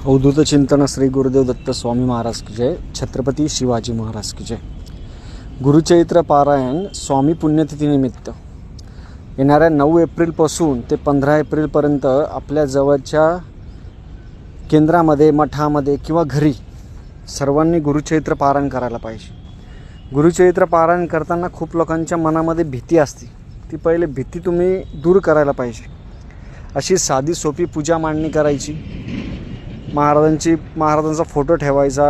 अवधूत चिंतन श्री गुरुदेव दत्त स्वामी महाराज की जय. छत्रपती शिवाजी महाराज की जय. गुरुचैत्र पारायण स्वामी पुण्यतिथीनिमित्त येणाऱ्या 9 एप्रिलपासून ते 15 एप्रिलपर्यंत आपल्या जवळच्या केंद्रामध्ये, मठामध्ये किंवा घरी सर्वांनी गुरुचैत्र पारायण करायला पाहिजे. गुरुचैत्र पारायण करताना खूप लोकांच्या मनामध्ये भीती असते. ती पहिले भीती तुम्ही दूर करायला पाहिजे. अशी साधी सोपी पूजा मांडणी करायची. महाराजांचा फोटो ठेवायचा,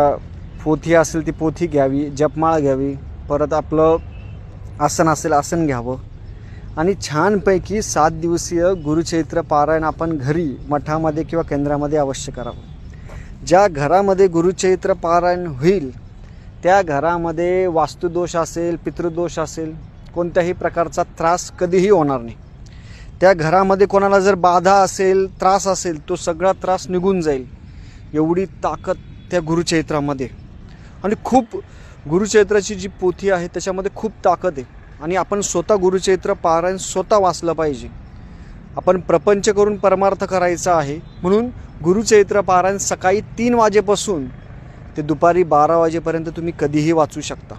पोथी असेल ती पोथी घ्यावी, जपमाळ घ्यावी, परत आपलं आसन असेल आसन घ्यावं आणि छानपैकी 7 दिवसीय गुरुचैत्र पारायण आपण घरी, मठामध्ये किंवा केंद्रामध्ये अवश्य करावं. ज्या घरामध्ये गुरुचैत्र पारायण होईल त्या घरामध्ये वास्तुदोष असेल, पितृदोष असेल, कोणत्याही प्रकारचा त्रास कधीही होणार नाही. त्या घरामध्ये कोणाला जर बाधा असेल, त्रास असेल, तो सगळा त्रास निघून जाईल. एवढी ताकद त्या गुरुचैत्रामध्ये. आणि खूप गुरुचैत्राची जी पोथी आहे त्याच्यामध्ये खूप ताकद आहे. आणि आपण स्वतः गुरुचैत्र पारायण स्वतः वाचलं पाहिजे. आपण प्रपंच करून परमार्थ करायचा आहे म्हणून गुरुचैत्र पारायण सकाळी 3 वाजेपासून ते दुपारी 12 वाजेपर्यंत तुम्ही कधीही वाचू शकता.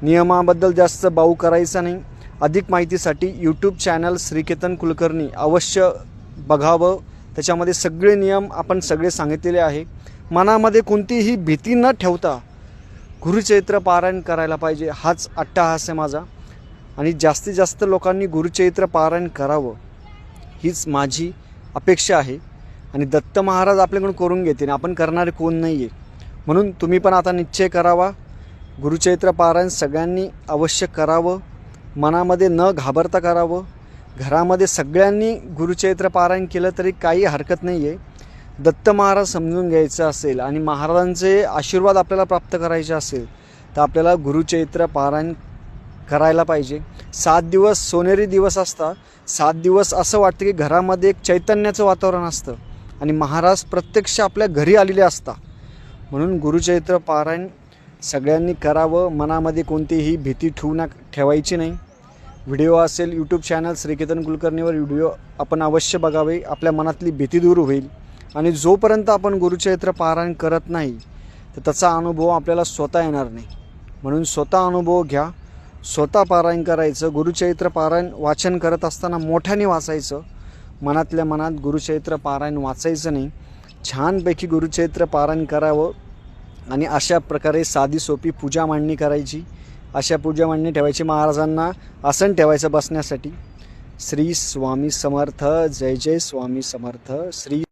नियमाबद्दल जास्त बाऊ करायचा नाही. अधिक माहितीसाठी यूट्यूब चॅनल श्रीकेतन कुलकर्णी अवश्य बघावं. त्याच्यामध्ये सगळे नियम आपण सगळे सांगितलेले आहे. मनामध्ये कोणतीही भीती न ठेवता गुरुचैत्र पारायण करायला पाहिजे, हाच अट्टाहास आहे माझा. आणि जास्तीत जास्त लोकांनी गुरुचैत्र पारायण करावं हीच माझी अपेक्षा आहे. आणि दत्त महाराज आपल्याकडून करून घेतील, आपण करणारे कोण नाही आहे. म्हणून तुम्ही पण आता निश्चय करावा, गुरुचैत्र पारायण सगळ्यांनी अवश्य करावं. मनामध्ये न घाबरता करावं. घरामध्ये सगळ्यांनी गुरुचैत्र पारायण केलं तरी काही हरकत नाही आहे. दत्त महाराज समजून घ्यायचं असेल आणि महाराजांचे आशीर्वाद आपल्याला प्राप्त करायचे असेल तर आपल्याला गुरुचैत्र पारायण करायला पाहिजे. 7 दिवस सोनेरी दिवस असतात. 7 दिवस असं वाटतं की घरामध्ये एक चैतन्याचं वातावरण असतं आणि महाराज प्रत्यक्ष आपल्या घरी आलेले असतात. म्हणून गुरुचैत्र पारायण सगळ्यांनी करावं. मनामध्ये कोणतीही भीती ठेवायची नाही. व्हिडिओ असेल यूट्यूब चॅनल श्रीकेतन कुलकर्णीवर व्हिडिओ आपण अवश्य बघावे. आपल्या मनातली भीती दूर होईल. आणि जोपर्यंत आपण गुरुचैत्र पारायण करत नाही तर त्याचा अनुभव आपल्याला स्वतः येणार नाही. म्हणून स्वतः अनुभव घ्या, स्वतः पारायण करायचं. गुरुचैत्र पारायण वाचन करत असताना मोठ्याने वाचायचं. मनातल्या मनात गुरुचैत्र पारायण वाचायचं नाही. छानपैकी गुरुचैत्र पारायण करावं आणि अशा प्रकारे साधी सोपी पूजा मांडणी करायची. अशा पूजा मांडणी ठेवायची. महाराजांना आसन ठेवायचं बसण्यासाठी. श्री स्वामी समर्थ. जय जय स्वामी समर्थ. श्री